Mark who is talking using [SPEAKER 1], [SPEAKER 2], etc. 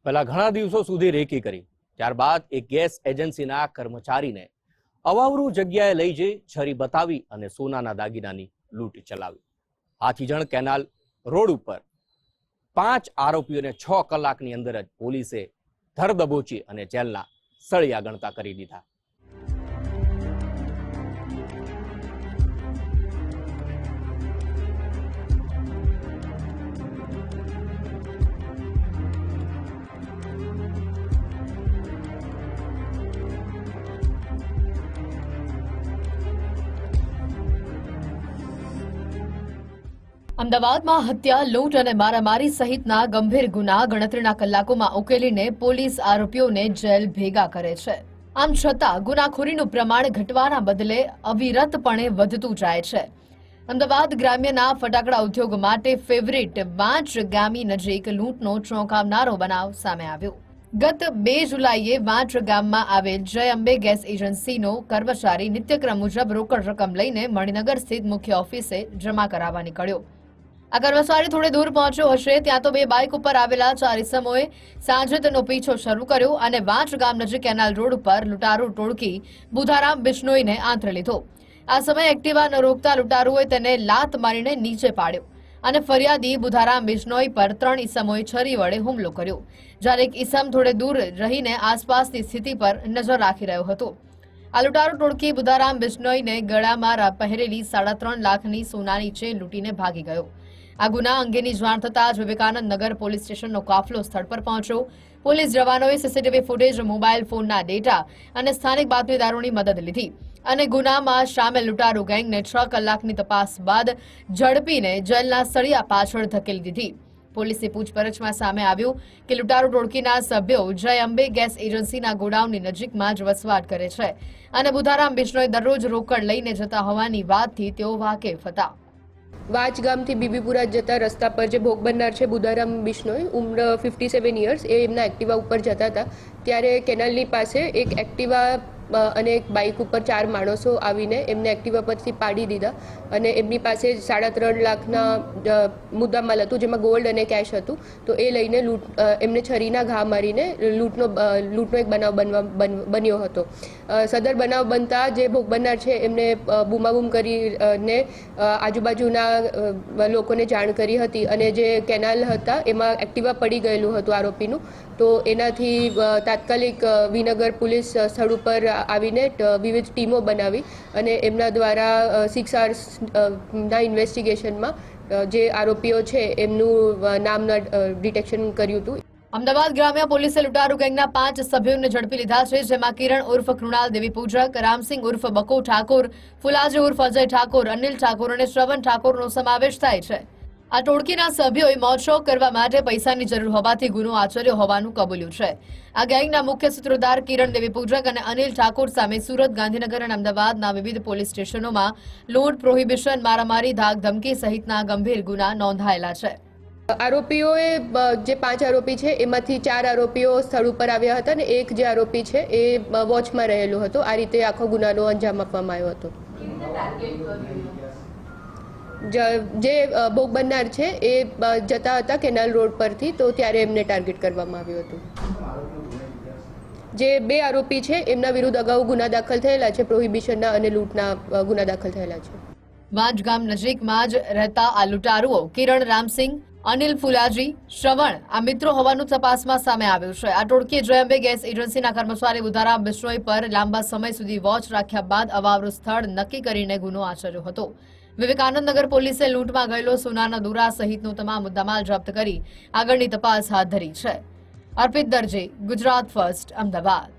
[SPEAKER 1] પહેલા ઘણા દિવસો સુધી રેકી કરી, ત્યારબાદ એક ગેસ એજન્સીના કર્મચારીને અવાવરૂ જગ્યાએ લઈ જઈ છરી બતાવી અને સોનાના દાગીનાની લૂંટ ચલાવી. હાથીજણ કેનાલ રોડ ઉપર 5 આરોપીઓને 6 કલાકની અંદર જ પોલીસે ધર દબોચી અને જેલના સળિયા ગણતા કરી દીધા.
[SPEAKER 2] અમદાવાદમાં હત્યા, લૂંટ અને મારામારી સહિતના ગંભીર ગુના ગણતરીના કલાકોમાં ઉકેલીને પોલીસ આરોપીઓને જેલ ભેગા કરે છે. આમ છતાં ગુનાખોરીનું પ્રમાણ ઘટવાના બદલે અવિરતપણે વધતું જાય છે. અમદાવાદ ગ્રામ્યના ફટાકડા ઉદ્યોગ માટે ફેવરિટ વાંચ ગામી નજીક લૂંટનો ચોંકાવનારો બનાવ સામે આવ્યો. ગત 2 જુલાઈએ વાંચ ગામમાં આવેલ જય અંબે ગેસ એજન્સીનો કર્મચારી નિત્યક્રમ મુજબ રોકડ રકમ લઈને મણિનગર સ્થિત મુખ્ય ઓફિસે જમા કરાવવા નીકળ્યો. આ કર્મચારી થોડે દૂર પહોંચ્યો હશે ત્યાં તો 2 બાઇક ઉપર આવેલા 4 ઇસમોએ સાંજે તેનો પીછો શરૂ કર્યો અને વાંચ ગામ નજીક કેનાલ રોડ ઉપર લૂંટારૂ ટોળકી બુધારામ બિશ્નોઈને આંતરે લીધો. આ સમયે એક્ટિવા ન રોકતા લૂંટારૂએ તેને લાત મારીને નીચે પાડ્યો અને ફરિયાદી બુધારામ બિશ્નોઈ પર 3 ઇસમોએ છરી વડે હુમલો કર્યો. જ્યારે એક ઇસમ થોડે દૂર રહીને આસપાસની સ્થિતિ પર નજર રાખી રહ્યો હતો. આ લૂંટારૂ ટોળકી બુધારામ બિશ્નોઈને ગળામાં પહેરેલી 3.5 લાખની સોનાની ચેન લૂંટીને ભાગી ગયો. આ ગુના અંગેની જાણ થતાં જ વિવેકાનંદ નગર પોલીસ સ્ટેશનનો કાફલો સ્થળ પર પહોંચ્યો. પોલીસ જવાનોએ સીસીટીવી ફૂટેજ, મોબાઈલ ફોનના ડેટા અને સ્થાનિક બાતમીદારોની મદદ લીધી અને ગુનામાં સામેલ લૂંટારૂ ગેંગને 6 કલાકની તપાસ બાદ ઝડપીને જેલના સળિયા પાછળ ધકેલી દીધી. પોલીસની પૂછપરછમાં સામે આવ્યું કે લૂંટારૂ ટોળકીના સભ્યો જય અંબે ગેસ એજન્સીના ગોડાઉનની નજીકમાં જ વસવાટ કરે છે અને બુધારામ બિશ્નોઈ દરરોજ રોકડ લઈને જતા હોવાની વાતથી તેઓ વાકેફ હતા.
[SPEAKER 3] વાંચ ગામથી બીબીપુરા જતા રસ્તા પર જે ભોગ બનનાર છે બુધારામ બિશ્નોઈ, ઉંમર 57 યર્સ, એ એમના એક્ટિવા ઉપર જતા હતા ત્યારે કેનાલની પાસે એક એક્ટિવા અને એક બાઇક ઉપર 4 માણસો આવીને એમને એક્ટિવા પરથી પાડી દીધા અને એમની પાસે 3.5 લાખના મુદ્દામાલ હતું જેમાં ગોલ્ડ અને કેશ હતું. તો એ લઈને એમને છરીના ઘા મારીને લૂંટનો એક બનાવ બન્યો હતો. સદર બનાવ બનતા જે ભોગ બનનાર છે એમને બૂમાબૂમ કરીને આજુબાજુના લોકોને જાણ કરી હતી અને જે કેનાલ હતા એમાં એક્ટિવા પડી ગયેલું હતું આરોપીનું. તો એનાથી તાત્કાલિક વિનગર પોલીસ સ્થળ ઉપર આવીને વિવિધ ટીમો બનાવી અને એમના દ્વારા 6 અવર્સના ઇન્વેસ્ટિગેશનમાં જે આરોપીઓ છે એમનું નામના ડિટેક્શન કર્યું હતું.
[SPEAKER 2] અમદાવાદ ગ્રામ્ય પોલીસે લૂંટારૂ ગેંગના 5 સભ્યોને ઝડપી લીધા છે, જેમાં કિરણ ઉર્ફ કૃણાલ દેવી પૂજક, રામસિંહ ઉર્ફ બકો ઠાકોર, ફુલાજી ઉર્ફ અજય ઠાકોર, અનિલ ઠાકોર અને શ્રવણ ઠાકોરનો સમાવેશ થાય છે. આ ટોળકીના સભ્યોએ મોજશોખ કરવા માટે પૈસાની જરૂર હોવાથી ગુનો આચર્યો હોવાનું કબૂલ્યું છે. આ ગેંગના મુખ્ય સૂત્રધાર કિરણ દેવી પૂજક અને અનિલ ઠાકોર સામે સુરત, ગાંધીનગર અને અમદાવાદના વિવિધ પોલીસ સ્ટેશનોમાં લૂંટ, પ્રોહિબિશન, મારામારી, ધાક ધમકી સહિતના ગંભીર ગુના નોંધાયેલા છે.
[SPEAKER 3] આરોપીઓએ જે 5 આરોપી છે એમાંથી 4 આરોપીઓ સ્થળ ઉપર આવ્યા હતા અને એક જે આરોપી છે એ વોચમાં રહેલો હતો. આ રીતે આખો ગુનાનો અંજામ આપવામાં આવ્યો હતો. જે ભોગ બનનાર છે એ જતા હતા કેનાલ રોડ પરથી, તો ત્યારે એમને ટાર્ગેટ કરવામાં આવ્યું હતું. જે 2 આરોપી છે એમના વિરુદ્ધ અગાઉ ગુના દાખલ થયેલા છે, પ્રોહિબિશનના અને લૂંટના ગુના દાખલ થયેલા છે.
[SPEAKER 2] વાંચ ગામ નજીકમાં જ રહેતા આ લૂંટારુઓ કિરણ, રામસિંહ, અનિલ, ફુલાજી, શ્રવણ આ મિત્રો હોવાનું તપાસમાં સામે આવ્યું છે. આ ટોળકીએ જય અંબે ગેસ એજન્સીના કર્મચારી બુધારામ બિશ્નોઈ પર લાંબા સમય સુધી વોચ રાખ્યા બાદ અવાવરું સ્થળ નક્કી કરીને ગુનો આચર્યો હતો. વિવેકાનંદ નગર પોલીસે લૂંટમાં ગયેલો સોનાના દોરા સહિતનો તમામ મુદ્દામાલ જપ્ત કરી આગળની તપાસ હાથ ધરી છે. અર્પિત દરજી, ગુજરાત ફર્સ્ટ, અમદાવાદ.